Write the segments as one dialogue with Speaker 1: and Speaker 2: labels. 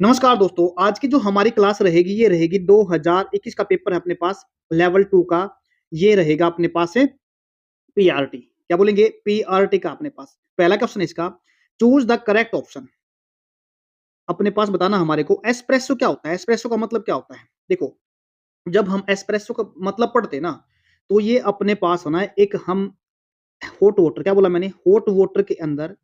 Speaker 1: नमस्कार दोस्तों, आज की जो हमारी क्लास रहेगी ये रहेगी 2021 का पेपर है अपने पास लेवल 2 का। ये रहेगा अपने पास है पीआरटी। क्या बोलेंगे? पीआरटी का अपने पास। पहला क्वेश्चन है इसका, चूज़ द करेक्ट ऑप्शन। अपने पास बताना हमारे को एस्प्रेसो क्या होता है? एस्प्रेसो का मतलब क्या होता है? देखो, जब हम एस्प्रेसो का मतलब पढ़ते हैं ना, तो ये अपने पास होना है एक हम हॉट वाटर क्या बोला मैंने? हॉट वाटर के अंदर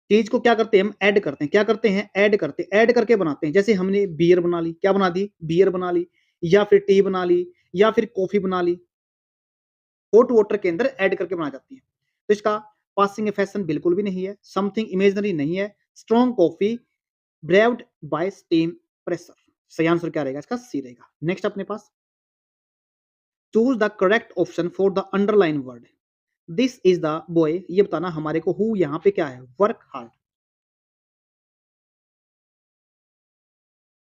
Speaker 1: चीज़ को क्या करते हैं हम ऐड करते हैं। क्या करते हैं? ऐड करते हैं, ऐड करके बनाते हैं। जैसे हमने बियर बना ली, क्या बना दी? बियर बना ली या फिर टी बना ली या फिर कॉफ़ी बना ली। हॉट वाटर के अंदर ऐड करके बनाई जाती है। तो इसका पासिंग ए फैशन बिल्कुल भी नहीं है, समथिंग इमेजिनरी नहीं है, strong coffee brewed by steam pressure. सही आंसर क्या रहेगा इसका? सी रहेगा। नेक्स्ट अपने पास choose the correct option for the underline word. This is the boy ये बताना हमारे को हू यहाँ पे क्या है? Work hard.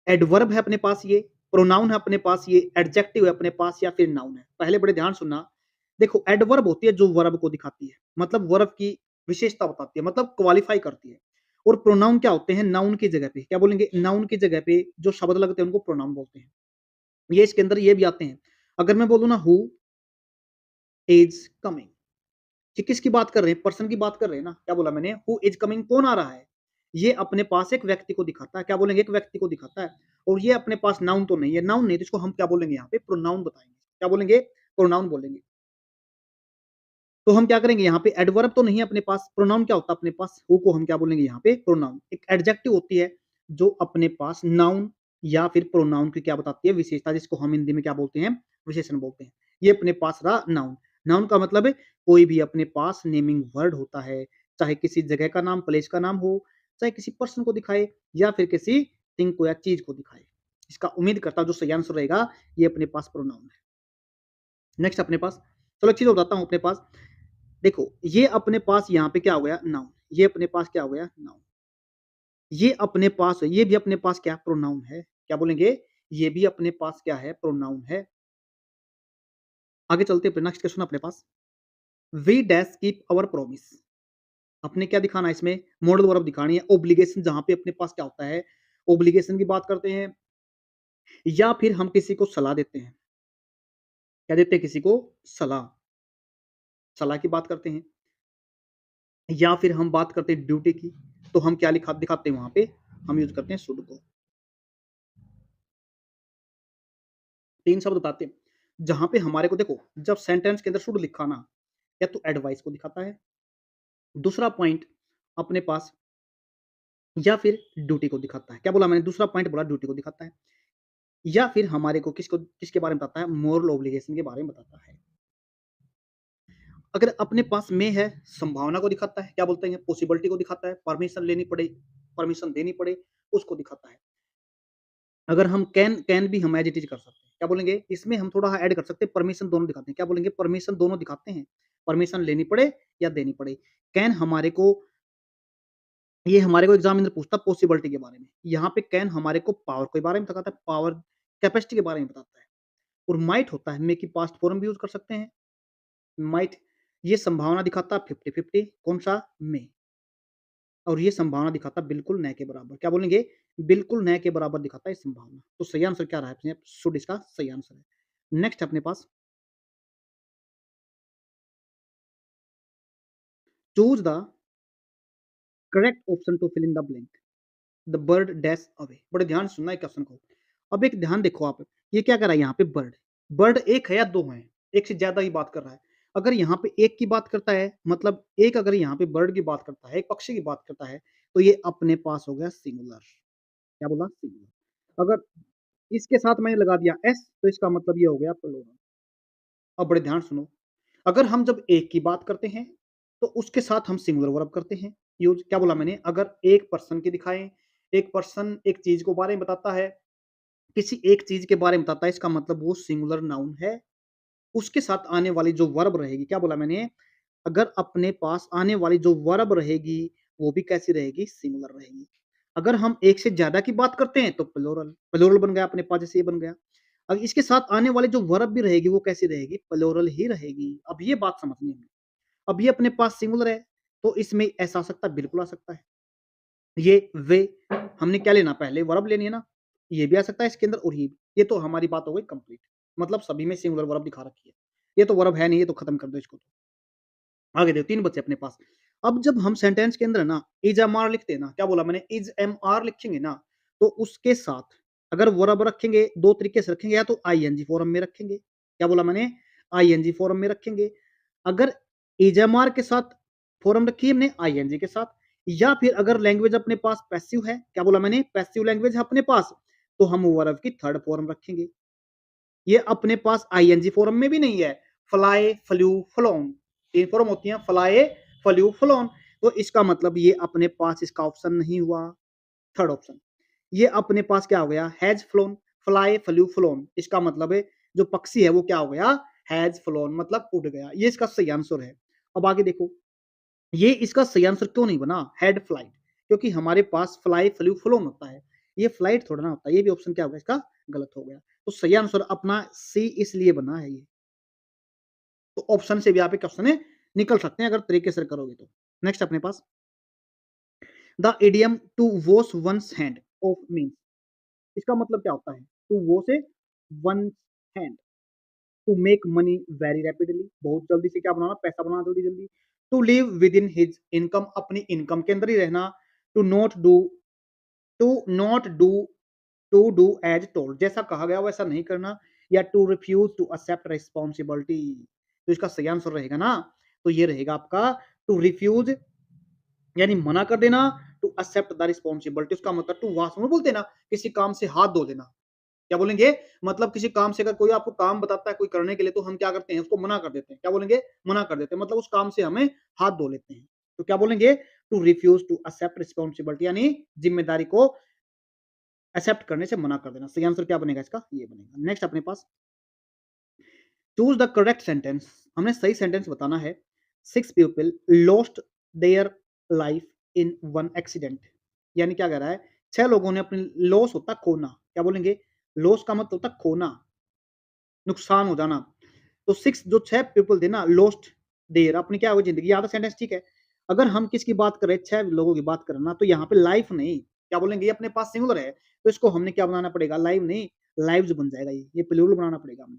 Speaker 1: एडवर्ब है अपने पास ये, प्रोनाउन है अपने पास ये, एडजेक्टिव है अपने पास या फिर नाउन है। पहले बड़े ध्यान सुनना। देखो एडवर्ब होती है जो वर्ब को दिखाती है, मतलब वर्ब की विशेषता बताती है, मतलब क्वालिफाई करती है। और प्रोनाउन क्या होते हैं? नाउन की जगह पे। क्या बोलेंगे? नाउन की जगह पे जो शब्द लगते हैं उनको प्रोनाउन बोलते हैं। ये इसके अंदर ये भी आते हैं। अगर मैं बोलूँ ना हु इज कमिंग, ये किसकी बात कर रहे हैं? पर्सन की बात कर रहे हैं ना। क्या बोला मैंने? हु इज कमिंग, कौन आ रहा है? ये अपने पास एक व्यक्ति को दिखाता है। क्या बोलेंगे? एक व्यक्ति को दिखाता है। और ये अपने पास नाउन तो नहीं है, नाउन नहीं, तो इसको हम क्या बोलेंगे यहाँ पे? प्रोनाउन बताएंगे। क्या बोलेंगे? प्रोनाउन बोलेंगे। तो हम क्या करेंगे यहाँ पे? एडवर्ब तो नहीं है अपने पास, प्रोनाउन क्या होता है अपने पास? हु को हम क्या बोलेंगे यहाँ पे? प्रोनाउन। एक एडजेक्टिव होती है जो अपने पास नाउन या फिर प्रोनाउन की क्या बताती है? विशेषता, जिसको हम हिंदी में क्या बोलते हैं? विशेषण बोलते हैं। ये अपने पास रहा नाउन। नाउन का मतलब है कोई भी अपने पास नेमिंग वर्ड होता है, चाहे किसी जगह का नाम, प्लेस का नाम हो, चाहे किसी पर्सन को दिखाए या फिर किसी थिंग को या चीज को दिखाए। इसका उम्मीद करता हूँ जो सही आंसर रहेगा ये अपने पास प्रोनाउन है। नेक्स्ट अपने पास, चलो एक चीज बताता हूँ अपने पास। देखो ये अपने पास यहाँ पे क्या हो गया? नाउन। ये अपने पास क्या हो गया? नाउन। ये अपने पास ये भी अपने पास क्या? प्रोनाउन है। क्या बोलेंगे? ये भी अपने पास क्या है? प्रोनाउन है। आगे चलते हैं, नेक्स्ट क्वेश्चन अपने पास। We dash keep our promise. अपने क्या दिखाना है इसमें? मॉडल वर्ब दिखानी है। ओब्लिगेशन, जहां पे अपने पास क्या होता है? ओब्लिगेशन की बात करते हैं या फिर हम किसी को सलाह देते हैं। क्या देते हैं? किसी को सलाह। सलाह की बात करते हैं या फिर हम बात करते हैं ड्यूटी की, तो हम क्या लिखा दिखाते हैं वहां पे? हम यूज करते हैं शुड को। 3 शब्द बताते हैं, जहाँ पे हमारे को देखो जब सेंटेंस के अंदर शुड लिखा ना, या तो एडवाइस को दिखाता है, दूसरा पॉइंट अपने पास या फिर ड्यूटी को दिखाता है। क्या बोला मैंने? दूसरा पॉइंट बोला ड्यूटी को दिखाता है या फिर हमारे को किसके बारे में बताता है? मोरल ऑब्लिगेशन के बारे में बताता है। अगर अपने पास में है, संभावना को दिखाता है। क्या बोलते हैं? पॉसिबिलिटी को दिखाता है। परमिशन लेनी पड़े, परमिशन देनी पड़े, उसको दिखाता है। अगर हम कैन भी हम एज इट इज कर सकते हैं। क्या बोलेंगे? इसमें हम थोड़ा ऐड कर सकते हैं, परमिशन दोनों दिखाते हैं। क्या बोलेंगे? परमिशन दोनों दिखाते हैं। परमिशन लेनी पड़े या देनी पड़े। कैन हमारे को ये हमारे को एग्जाम में पूछता है पॉसिबिलिटी के बारे में। यहाँ पे कैन हमारे को पावर के बारे में बताता है, पावर कैपेसिटी के बारे में बताता है। और माइट होता है, मे की पास्ट फॉर्म भी यूज कर सकते हैं। माइट ये संभावना दिखाता है 50-50, कौन सा? में। और ये संभावना दिखाता है बिल्कुल न के बराबर। क्या बोलेंगे? बिल्कुल न के बराबर दिखाता है संभावना। तो सही आंसर क्या रहा है? शुड इसका सही आंसर है। नेक्स्ट अपने पास choose the correct option to fill in the blank. The bird dash away. बड़े ध्यान से सुनना है क्वेश्चन को। अब एक ध्यान देखो आप, ये क्या कर रहा है यहाँ पे? बर्ड। बर्ड एक है या दो है? एक से ज्यादा ही बात कर रहा है। अगर यहाँ पे एक की बात करता है, मतलब एक अगर यहाँ पे बर्ड की बात करता है, एक पक्षी की बात करता है, तो ये अपने पास हो गया सिंगुलर। क्या बोला? सिंगुलर। अगर इसके साथ मैंने लगा दिया एस, तो इसका मतलब ये हो गया प्लूरल। अब बड़े ध्यान सुनो, अगर हम जब एक की बात करते हैं, तो उसके साथ हम सिंगुलर वर्ब करते हैं यूज़। क्या बोला मैंने? अगर एक पर्सन की दिखाएँ, एक पर्सन एक चीज़ को बारे में बताता है, किसी एक चीज़ के बारे में बताता है, इसका मतलब वो सिंगुलर नाउन है। उसके साथ आने वाली जो वर्ब रहेगी, क्या बोला मैंने? अगर अपने पास आने वाली जो वर्ब रहेगी, वो भी कैसी रहेगी? सिंगुलर रहेगी। अगर हम एक से ज़्यादा की बात करते हैं, तो प्लूरल। प्लूरल बन गया अपने पास, जैसे ये बन गया। अब इसके साथ आने वाली जो वर्ब भी रहेगी, वो कैसी रहेगी? प्लूरल ही रहेगी। अब ये बात समझनी है। अब ये अपने पास सिंगुलर है, तो इसमें एस आ सकता है? बिल्कुल आ सकता है। ये वे हमने क्या लेना, पहले वर्ब लेनी है ना, ये भी आ सकता है इसके अंदर और ये भी। ये तो हमारी बात हो गई कंप्लीट, मतलब सभी में सिंगुलर वर्ब दिखा रखी है। ये तो वर्ब है नहीं, ये तो खत्म कर दो इसको तो। आगे देखो 3 बचे अपने पास। अब जब हम सेंटेंस के अंदर ना इज़ एम आर लिखते हैं ना, क्या बोला मैंने, इज़ एम आर लिखेंगे ना, तो उसके साथ अगर वर्ब रखेंगे 2 तरीके से रखेंगे, या तो आईएनजी फॉर्म में रखेंगे। क्या बोला मैंने? आईएनजी फॉर्म में रखेंगे। अगर इज़ एम आर के साथ फॉर्म रखी है हमने आईएनजी के साथ, या फिर अगर लैंग्वेज अपने पास पैसिव है, क्या बोला मैंने, पैसिव लैंग्वेज है अपने पास, तो हम वर्ब की थर्ड फॉर्म रखेंगे। ये अपने पास आईएनजी फॉर्म में भी नहीं है। फ्लाई, फ्लू, फ्लोन, 3 फॉर्म होती हैं, फ्लाई, फ्लू, फ्लोन। तो इसका मतलब ये अपने पास इसका ऑप्शन नहीं हुआ, थर्ड ऑप्शन। ये अपने पास क्या हो गया, has phloem, fly, flu, phloem. इसका मतलब है जो पक्षी है वो क्या हो गया, हैज़ फ्लोन, मतलब उड़ गया। ये इसका सही आंसर है। अब आगे देखो, ये इसका सही आंसर क्यों नहीं बना, हैड फ्लाइट, क्योंकि हमारे पास फ्लाई, फ्लू, फ्लोन होता है। ये फ्लाइट थोड़ा ना होता है। ये भी ऑप्शन क्या होगा इसका, गलत हो गया। तो सही आंसर अपना सी इसलिए बना है ये। तो ऑप्शन से भी आप एक क्वेश्चन निकल सकते हैं अगर तरीके से करोगे तो। नेक्स्ट अपने पास the idiom to wash one's hand off means, इसका मतलब क्या होता है, to wash one's hand, to make money very rapidly, बहुत जल्दी से क्या बनाना, पैसा बनाना जल्दी जल्दी। To live within his income, अपनी इनकम के अंदर ही रहना। To not do, to not do, to do as told, जैसा कहा गया वैसा नहीं करना, या to refuse to accept responsibility. तो इसका सही आंसर रहेगा ना, तो ये रहेगा आपका टू रिफ्यूज, यानी मना कर देना, टू एक्सेप्ट द रिस्पॉन्सिबिलिटी, उसका मतलब टू वाश, बोलते हैं ना, किसी काम से हाथ धो देना। क्या बोलेंगे, मतलब किसी काम से अगर कोई आपको काम बताता है कोई करने के लिए, तो हम क्या करते हैं, उसको मना कर देते हैं। क्या बोलेंगे, मना कर देते हैं, मतलब उस काम से हमें हाथ धो लेते हैं। तो क्या बोलेंगे, to refuse to accept responsibility, यानी जिम्मेदारी को एक्सेप्ट करने से मना कर देना। सही आंसर क्या बनेगा इसका, ये बनेगा। नेक्स्ट अपने पास चूज द करेक्ट सेंटेंस, हमने सही सेंटेंस बताना है। 6 people lost their life in one accident, यानी क्या कह रहा है, 6 लोगों ने अपनी, लॉस होता खोना, क्या बोलेंगे, लॉस का मतलब होता खोना, नुकसान हो जाना। तो 6 जो 6 पीपल थे ना, लॉस्ट देयर, अपनी क्या हो जिंदगी, आधा सेंटेंस ठीक है। अगर हम किसकी बात करें, 6 लोगों की बात करें ना, तो यहाँ पे लाइफ नहीं, क्या बोलेंगे, ये अपने पास सिंगुलर है, तो इसको हमने क्या बनाना पड़ेगा, लाइव नहीं, लाइव्स बन जाएगा। ये प्लूरल बनाना पड़ेगा हमें।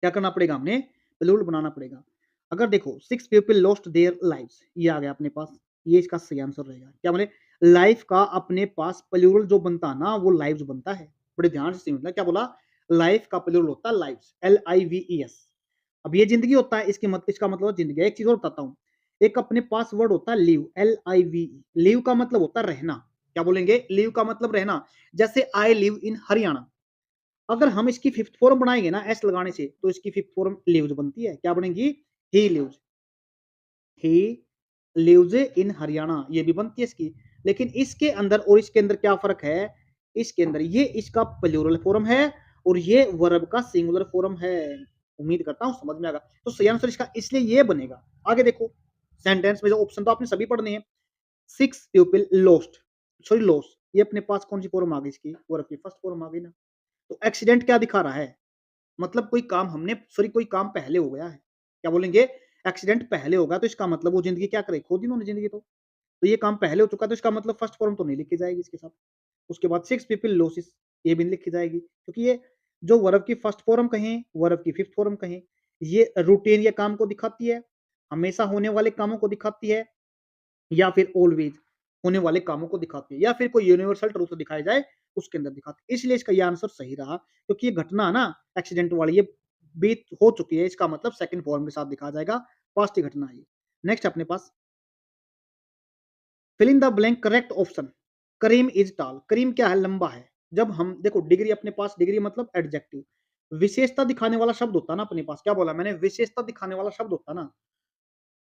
Speaker 1: क्या करना पड़ेगा, हमने प्लूरल बनाना पड़ेगा। अगर देखो 6 पीपल लॉस्ट देयर लाइव्स, ये आ गया अपने पास, ये इसका सही आंसर रहेगा। क्या बोले, लाइफ का अपने पास प्लूरल जो बनता है ना, वो लाइव्स बनता है। बड़े ध्यान से समझना, क्या बोला, लाइफ का प्लूरल होता है लाइव्स, LIVES। अब ये जिंदगी होता है, इसका मतलब जिंदगी है। एक चीज और बताता हूँ, एक अपने पास वर्ड होता है लिव, LIVE। लिव का मतलब होता है रहना। क्या बोलेंगे, लिव का मतलब रहना। जैसे आई लिव इन हरियाणा, अगर हम इसकी फिफ्थ फॉर्म बनाएंगे ना एस लगाने से, तो इसकी फिफ्थ फॉर्म लिव्स बनती है। क्या बनेगी, he lives, he lives in Haryana, ये भी बनती है इसकी। लेकिन इसके अंदर और इसके अंदर क्या फर्क है, इसके अंदर ये इसका प्लूरल फॉर्म है, और ये वर्ब का सिंगुलर फॉर्म है। उम्मीद करता हूं समझ में आएगा। तो सही आंसर इसका इसलिए ये बनेगा। आगे देखो, सेंटेंस में जो ऑप्शन तो आपने सभी पढ़ने हैं। 6 पीपल लॉस्ट, सॉरी लॉस, ये अपने पास कौन सी फॉर्म आ गई इसकी, वर्ब की फर्स्ट फॉर्म आ गई ना। तो एक्सीडेंट क्या दिखा रहा है, मतलब कोई काम हमने, सॉरी कोई काम पहले हो गया है। क्या बोलेंगे, एक्सीडेंट पहले होगा, तो इसका मतलब वो जिंदगी क्या करे, खो दी उन्होंने जिंदगी। तो ये काम पहले हो चुका, तो इसका मतलब फर्स्ट फॉर्म तो नहीं लिखी जाएगी इसके साथ। उसके बाद 6 पीपल लॉसेस, ये भी नहीं लिखी जाएगी, क्योंकि ये जो वर्ब की फर्स्ट फॉर्म कहें, वर्ब की फिफ्थ फॉर्म कहें, ये रूटीन या काम को दिखाती है, हमेशा होने वाले कामों को दिखाती है, या फिर ऑलवेज होने वाले कामों को दिखाती है, या फिर कोई यूनिवर्सल ट्रूथ दिखाया जाए उसके अंदर दिखाती है। इसलिए इसका ये आंसर सही रहा, क्योंकि ये घटना ना एक्सीडेंट वाली, ये बीत हो चुकी है, इसका मतलब सेकंड फॉर्म के साथ दिखाया जाएगा, पास्ट की घटना है ये। नेक्स्ट अपने पास fill in the blank correct option, Karim is tall, Karim क्या है, लंबा है। जब हम देखो डिग्री, अपने पास डिग्री मतलब एडजेक्टिव, विशेषता दिखाने वाला शब्द होता है ना अपने पास। क्या बोला मैंने, विशेषता दिखाने वाला शब्द होता है ना।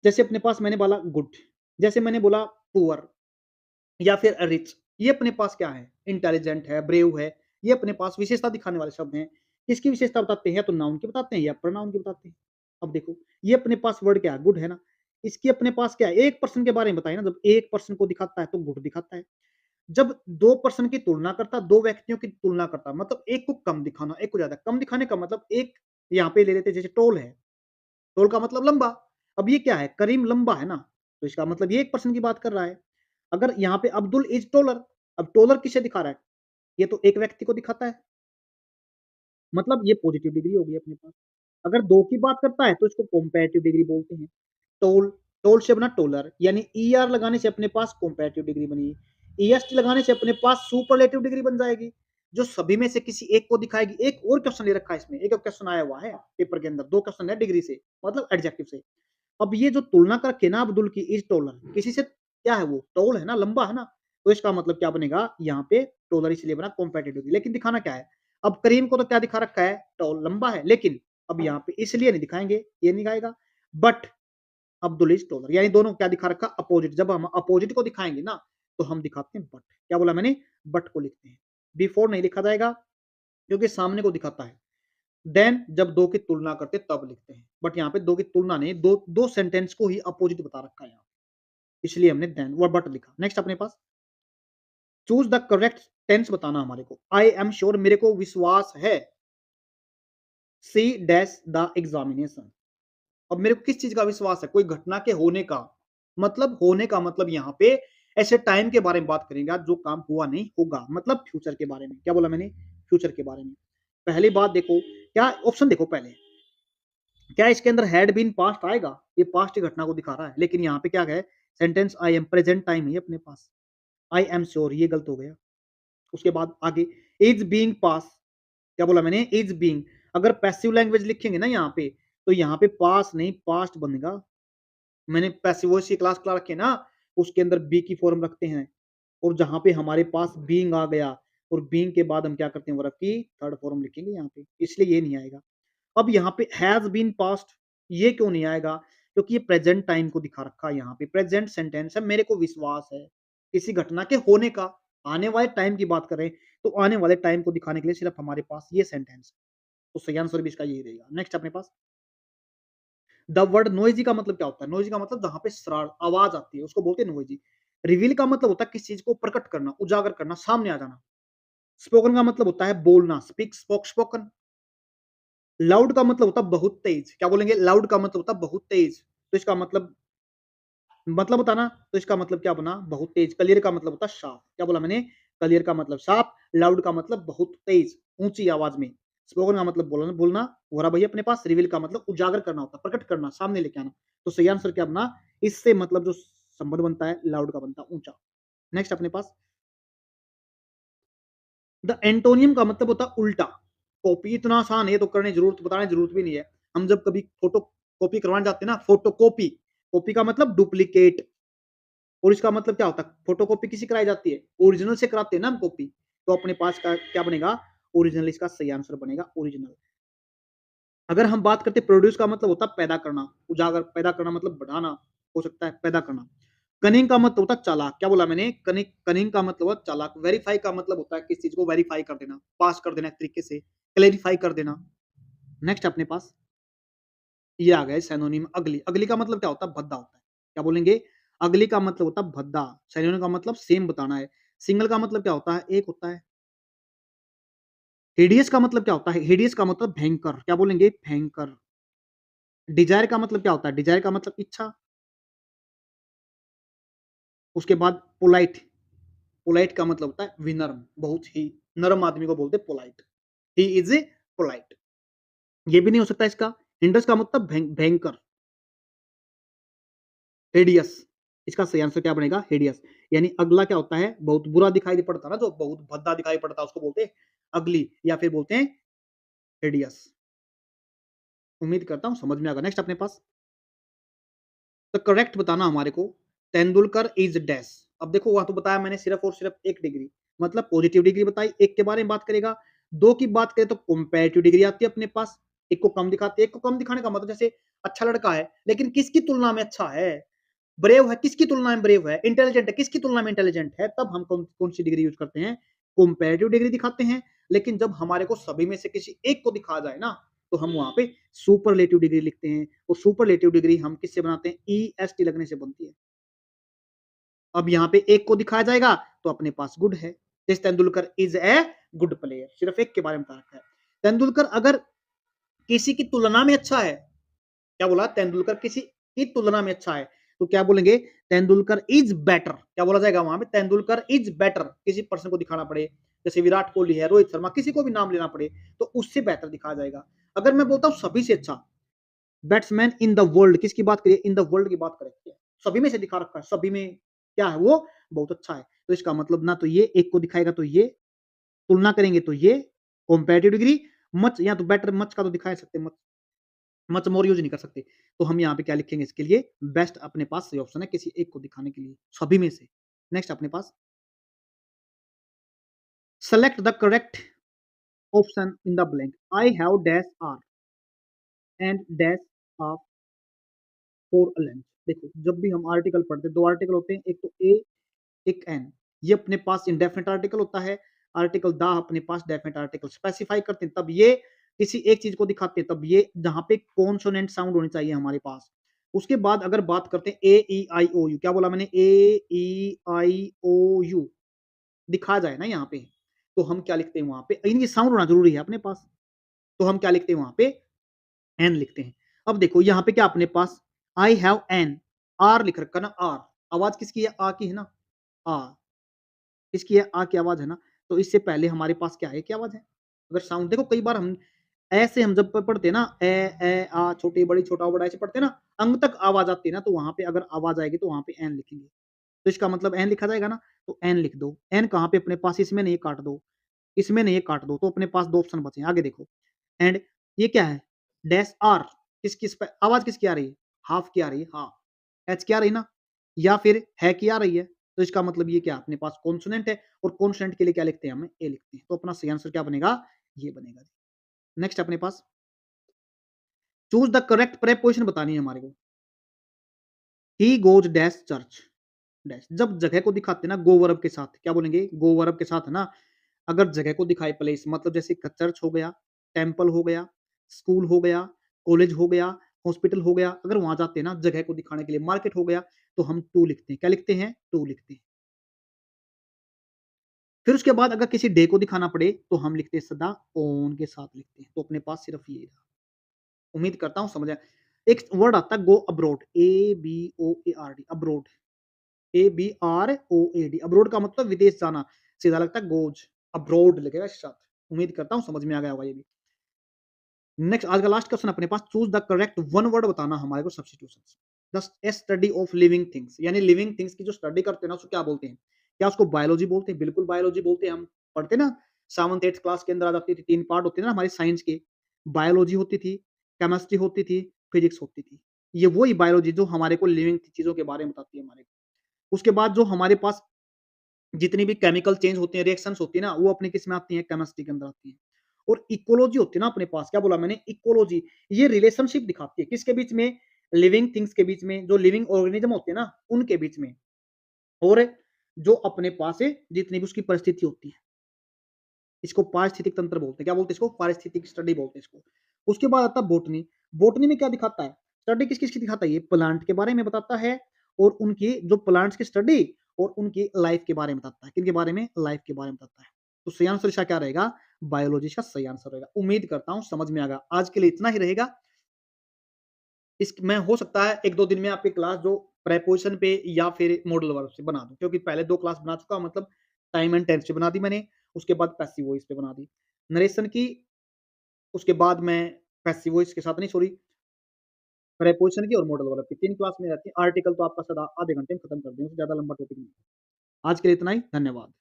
Speaker 1: जैसे अपने पास मैंने बोला गुड, जैसे मैंने बोला पुअर, या फिर रिच, ये अपने पास क्या है, इंटेलिजेंट है, ब्रेव है। ये अपने पास विशेषता दिखाने वाले शब्द हैं। किसकी विशेषता बताते हैं, या तो नाउन की बताते हैं या प्रोनाउन की बताते हैं। अब देखो, ये अपने पास वर्ड क्या है, गुड है ना। इसकी अपने पास क्या है, एक पर्सन के बारे में बताया ना, जब एक पर्सन को दिखाता है तो गुड दिखाता है। जब दो पर्सन की तुलना करता, दो व्यक्तियों की तुलना करता, मतलब एक को कम दिखाना, एक को ज्यादा। कम दिखाने का मतलब, एक यहाँ पे ले लेते हैं, जैसे टोल है, टोल का मतलब लंबा। अब ये क्या है, करीम लंबा है ना, तो इसका मतलब ये एक पर्सन की बात कर रहा है। अगर यहाँ पे अब्दुल इज टॉलर, अब टॉलर किसे दिखा रहा है? ये तो एक व्यक्ति को दिखाता है, मतलब ये पॉजिटिव डिग्री होगी अपने पास। अगर 2 की बात करता है तो इसको कंपैरेटिव डिग्री बोलते हैं। टोल, टोल से बना टोलर, यानी ईआर लगाने से अपने पास कंपैरेटिव डिग्री बनी। ईएसटी लगाने से अपने पास सुपरलेटिव डिग्री बन जाएगी, जो सभी में से किसी एक को दिखाएगी। एक और क्वेश्चन ले रखा है इसमें, एक और क्वेश्चन आया हुआ है पेपर के अंदर, 2 क्वेश्चन है डिग्री से, मतलब एडजेक्टिव से। अब ये जो तुलना कर के ना अब्दुल की इज टॉलर, किसी से क्या है वो? टॉल है ना, लंबा है ना, तो इसका मतलब क्या बनेगा? यहाँ पे टॉलर इसलिए बना कंपैरेटिव डिग्री। लेकिन दिखाना क्या है? अब करीम को तो क्या दिखा रखा है? टॉल, लंबा है, लेकिन अब यहाँ पे इसलिए नहीं दिखाएँगे, ये नहीं आएगा। बट अब्दुल इज टॉलर, यानी दोनों क्या दिखा रखा? अपोजिट। जब हम अपोजिट को दिखाएँगे ना, तो हम दिखाते हैं बट। क्या बोला मैंने? बट को लिखते हैं। बिफोर नहीं लिखा जाएगा, क्योंकि सामने को दिखाता है। देन जब 2 की तुलना करते हैं तब लिखते हैं। बट यहाँ पे 2 की तुलना नहीं, 2 सेंटेंस को ही अपोजिट बता रखा है यहाँ पे। इसलिए हमने देन व बट लिखा। नेक्स्ट अपने पास चूज़ द करेक्ट टेंस बताना हमारे को। आई एम श्योर, मेरे को विश्वास है। See dash the examination. अब मेरे को किस चीज का विश्वास है? कोई घटना के होने का। मतलब होने का मतलब यहाँ पे ऐसे टाइम के बारे में बात करेंगे आज, जो काम हुआ नहीं होगा, मतलब फ्यूचर के बारे में। क्या बोला मैंने? फ्यूचर के बारे में। पहली बात देखो, क्या ऑप्शन देखो पहले, क्या इसके अंदर हैड बीन पास्ट आएगा? ये पास्ट की घटना को दिखा रहा है, लेकिन यहाँ पे क्या है? Sentence I am, present time है अपने पास। आई एम श्योर, ये गलत हो गया। उसके बाद आगे इज बीइंग पास। क्या बोला मैंने? Is being. अगर पैसिव लैंग्वेज लिखेंगे ना यहाँ पे, तो यहाँ पे पास नहीं पास्ट बनेगा। मैंने पैसिव वॉइस की क्लास रखी है ना, उसके अंदर बी की फॉर्म रखते हैं, और जहां पे हमारे पास बीइंग आ गया, और बीइंग के बाद हम क्या करते हैं? वर्ब की थर्ड फॉर्म लिखेंगे यहाँ पे, इसलिए ये नहीं आएगा। अब यहाँ पे हैज बीन पास्ट, ये क्यों नहीं आएगा? क्योंकि ये प्रेजेंट टाइम को दिखा रखा है। यहाँ पे प्रेजेंट सेंटेंस है, मेरे को विश्वास है किसी घटना के होने का। आने वाले टाइम की बात करें, तो आने वाले टाइम को दिखाने के लिए सिर्फ हमारे पास ये सेंटेंस है, तो सही आंसर भी इसका यही रहेगा। नेक्स्ट अपने पास द वर्ड नोइजी का मतलब क्या होता है? नोइजी का मतलब जहां पे शरार आवाज आती है, उसको बोलते हैं नोइजी। रिवील का मतलब होता है किस चीज को प्रकट करना, उजागर करना, सामने आ जाना। स्पोकन का मतलब होता है बोलना, स्पीक, स्पोक, स्पोकन। लाउड का मतलब होता है बहुत तेज। क्या बोलेंगे? लाउड का मतलब होता है बहुत तेज। तो इसका मतलब बताना, तो इसका मतलब क्या बना? बहुत तेज। क्लियर का मतलब होता है साफ। क्या बोला मैंने? क्लियर का मतलब साफ, लाउड का मतलब बहुत तेज, ऊंची आवाज में। स्पोकन का मतलब बोलना बोलना, हो रहा भैया अपने पास। रिवील का मतलब उजागर करना होता है, प्रकट करना, सामने लेके आना। तो सही आंसर क्या बना? इससे मतलब जो संबंध बनता है, लाउड का बनता है ऊंचा। नेक्स्ट अपने पास द एंटोनियम का मतलब होता है उल्टा। कॉपी इतना आसान है, तो करने जरूरत बताने जरूरत भी नहीं है। हम जब कभी फोटो कॉपी करवाने जाते हैं ना, फोटो कॉपी, कॉपी का मतलब डुप्लीकेट, और इसका मतलब क्या होता है? फोटोकॉपी किसी कराई जाती है? ओरिजिनल से कराते हैं ना हम कॉपी। तो अपने पास का क्या बनेगा? ओरिजिनल, इसका सही आंसर बनेगा ओरिजिनल। अगर हम बात करते हैं प्रोड्यूस का मतलब होता है पैदा करना, उजागर, पैदा करना मतलब बढ़ाना, हो सकता है पैदा करना। कनिंग का मतलब होता है चालाक। क्या बोला मैंने? कनिंग, कनिंग का मतलब होता है चालाक। वेरीफाई का मतलब होता है किस चीज को वेरीफाई कर देना, पास कर देना एक तरीके से, क्लेरिफाई कर देना। नेक्स्ट अपने पास ये आ गया सैनोनिम अगली। अगली का मतलब क्या होता है? भद्दा होता है। क्या बोलेंगे? अगली का मतलब होता है भद्दा। सैनोनिम का मतलब सेम बताना है। सिंगल का मतलब क्या होता है? एक होता है। हिडियस का मतलब क्या होता है? हिडियस का मतलब भयंकर। क्या बोलेंगे? भयंकर। डिजायर का मतलब क्या होता है? डिजायर का मतलब इच्छा। उसके बाद पोलाइट, पोलाइट का मतलब होता है विनम्र, बहुत ही नरम आदमी को बोलते हैं polite. He is a polite. ये भी नहीं हो सकता इसका। हिंडस का मतलब भयंकर। हिडियस, इसका सही आंसर क्या बनेगा? हिडियस। यानी अगला क्या होता है? बहुत बुरा दिखाई पड़ता ना, जो बहुत भद्दा दिखाई पड़ता है, उसको बोलते हैं अगली, या फिर बोलते हैं हिडियस। उम्मीद करता हूं समझ में आ गया। नेक्स्ट अपने पास तो करेक्ट बताना हमारे को। Tendulkar is dash. अब देखो, वहां तो बताया मैंने सिर्फ और सिर्फ एक डिग्री, मतलब पॉजिटिव डिग्री बताई, एक के बारे में बात करेगा। 2 की बात करें तो कंपैरेटिव डिग्री आती है अपने पास। एक को कम दिखाते, एक को कम दिखाने का मतलब जैसे अच्छा लड़का है, लेकिन किसकी तुलना में अच्छा है? ब्रेव है, किसकी तुलना में ब्रेव है? इंटेलिजेंट है, किसकी तुलना में इंटेलिजेंट है? तब हम कौन सी डिग्री यूज करते हैं? कंपैरेटिव डिग्री दिखाते हैं। लेकिन जब हमारे को सभी में से किसी एक को दिखा जाए ना, तो हम वहां पे सुपरलेटिव डिग्री लिखते हैं। और सुपरलेटिव डिग्री हम किससे बनाते हैं? ई एस टी लगने से बनती है। अब यहाँ पे एक को दिखाया जाएगा, तो अपने पास गुड है। जैसे Tendulkar is a good player, सिर्फ एक के बारे में बता रखा है। तेंदुलकर अगर किसी की तुलना में अच्छा है, क्या बोला? तेंदुलकर किसी की तुलना में अच्छा है, तो क्या बोलेंगे? Tendulkar is better. क्या बोला जाएगा वहाँ पे? Tendulkar is better. किसी पर्सन को दिखाना पड़े, जैसे विराट कोहली है, रोहित शर्मा, किसी को भी नाम लेना पड़े, तो उससे बेहतर दिखाया जाएगा। अगर मैं बोलता हूँ सभी से अच्छा बैट्समैन इन द वर्ल्ड, किसकी बात करिए? इन द वर्ल्ड की बात करें। सभी में से दिखा रखा है, सभी में क्या है वो? बहुत अच्छा है। तो इसका मतलब ना तो ये एक को दिखाएगा तो ये, तुलना करेंगे तो ये, कंपैरेटिव डिग्री, मच या तो बेटर, मच का तो दिखा ही सकते, मच मच मोर यूज़ नहीं कर सकते। तो हम यहाँ पे क्या लिखेंगे इसके लिए? बेस्ट अपने पास सही ऑप्शन है किसी एक को दिखाने के लिए, सभी में से। नेक्स्ट अपने पास select the correct option in the blank. I have dash are and dash off for a lunch. देखो, जब भी हम आर्टिकल पढ़ते हैं, 2 आर्टिकल होते हैं, एक तो ए, एक एन। ये अपने पास इंडेफिनिट आर्टिकल होता है, आर्टिकल द अपने पास डेफिनिट आर्टिकल स्पेसिफाई करते हैं, तब ये किसी एक चीज़ को दिखाते हैं, तब ये जहाँ पे कॉन्सोनेंट साउंड होनी चाहिए हमारे पास। उसके बाद अगर बात करते हैं ए, ई, आई, ओ, यू, क्या बोला मैंने? ए, ई, आई, ओ, यू दिखा जाए ना यहाँ पे, तो हम क्या लिखते हैं वहाँ पे? इनकी साउंड होना ज़रूरी है अपने पास, तो हम क्या लिखते हैं वहाँ पे? एन लिखते हैं। अब देखो यहाँ पे क्या अपने पास आई हैव एन, आर लिख रखा ना, आर। आवाज़ किसकी है? आ की है ना? आ। किसकी है? आ की आवाज़ है ना? तो इससे पहले हमारे पास क्या है? क्या आवाज़ है? अगर साउंड देखो कई बार हम ऐसे हम जब पढ़ते हैं ना, ए, आ, छोटी, बड़ी, छोटा, बड़ा ऐसे पढ़ते हैं ना, अंग तक आवाज़ आती है ना, तो वहाँ पे अगर आवाज़ आएगी तो वहाँ पे एन लिखेंगे। तो इसका मतलब एन लिखा जाएगा ना, तो एन लिख दो। एन कहाँ पे अपने पास? इसमें नहीं, काट दो। इसमें नहीं, काट दो। तो अपने पास 2 ऑप्शन बचे हैं। आगे देखो एंड ये क्या है? डैश आर किस-किस पे आवाज़ किसकी आ रही है? हाफ की आ रही है, हाँ। एच की आ रही है ना? या फिर है की आ रही है। तो इसका मतलब ये क्या अपने पास कॉन्सोनेंट है और कॉन्सोनेंट के लिए क्या लिखते हैं हम? ए लिखते हैं। तो अपना सही आंसर क्या बनेगा? ये बनेगा। नेक्स्ट अपने पास चूज़ द करेक्ट प्रीपोज़िशन बतानी है हमारे को। He goes dash church dash. जब जगह को दिखाते हैं ना गो वर्ब के साथ, क्या बोलेंगे? गो वर्ब के साथ है ना, अगर जगह को दिखाए प्लेस, मतलब जैसे क चर्च हो गया, टेम्पल हो गया, स्कूल हो गया, कॉलेज हो गया, हॉस्पिटल हो गया, अगर वहाँ जाते हैं ना जगह को दिखाने के लिए, मार्केट हो गया, तो हम टू लिखते हैं। क्या लिखते हैं? टू लिखते हैं। फिर उसके बाद अगर किसी डे को दिखाना पड़े, तो हम लिखते हैं सदा ऑन के साथ लिखते हैं। तो अपने पास सिर्फ ये रहा। उम्मीद करता हूँ समझ आया। एक वर्ड आता है go abroad, A-B-O-A-R-D, abroad, A-B-R-O-A-D, abroad का मतलब विदेश जाना। सीधा लगता है गोज, अब्रॉड लगेगा इसके साथ। उम्मीद करता हूँ समझ में आ गया होगा ये भी। नेक्स्ट आज का लास्ट क्वेश्चन अपने पास, choose the correct one word बताना हमारे को substitutions. The study of living things, यानी लिविंग थिंग्स की जो स्टडी करते हैं ना उसको क्या बोलते हैं? क्या उसको बायोलॉजी बोलते हैं? बिल्कुल बायोलॉजी बोलते हैं। हम पढ़ते हैं ना 7th 8th क्लास के अंदर आ जाती थी, 3 पार्ट होते थे ना हमारे साइंस के। बायोलॉजी होती थी, केमिस्ट्री होती थी, फिजिक्स होती थी। ये वही बायोलॉजी जो हमारे को लिविंग चीज़ों के बारे में बताती है हमारे को। उसके बाद जो हमारे पास जितनी भी केमिकल चेंज होती हैं, रिएक्शंस होती है ना, वो अपनी किस में आती हैं? केमिस्ट्री के अंदर आती हैं। और इकोलॉजी होती है ना अपने पास, क्या बोला मैंने? इकोलॉजी। ये रिलेशनशिप दिखाती है किसके बीच में? लिविंग थिंग्स के बीच में, जो लिविंग ऑर्गेनिज्म होते हैं ना, उनके बीच में, और जो अपने पास है जितनी भी उसकी परिस्थिति होती है। इसको पारिस्थितिक तंत्र बोलते हैं। क्या बोलते हैं इसको? पारिस्थितिक स्टडी बोलते हैं इसको। उसके बाद आता है बॉटनी। बॉटनी में क्या दिखाता है? स्टडी किस-किस की दिखाता है? ये प्लांट के बारे में बताता है और उनकी जो प्लांट्स की स्टडी और उनकी लाइफ के बारे में बताता है। किनके बारे में? लाइफ के बारे में बताता है। तो सही आंसर इसका क्या रहेगा? बायोलॉजी इसका सही आंसर रहेगा। उम्मीद करता हूँ समझ में आ गया। आज के लिए इतना ही रहेगा। इस मैं हो सकता है 1-2 दिन में आपकी क्लास जो प्रीपोज़िशन पे या फिर मॉडल वर्ब से बना दूँ, क्योंकि पहले 2 क्लास बना चुका हूँ, मतलब टाइम एंड टेंस पे बना दी मैंने, उसके बाद पैसिव वॉइस पे बना दी। नरेशन की, उसके बाद मैं पैसिव वॉइस के साथ नहीं, सॉरी, प्रीपोज़िशन की और मॉडल वर्ब की 3 क्लास में रहती है। आर्टिकल तो आपका सदा आधे घंटे में खत्म कर देंगे, उससे ज़्यादा लंबा टॉपिक नहीं है। आज के लिए इतना ही, धन्यवाद।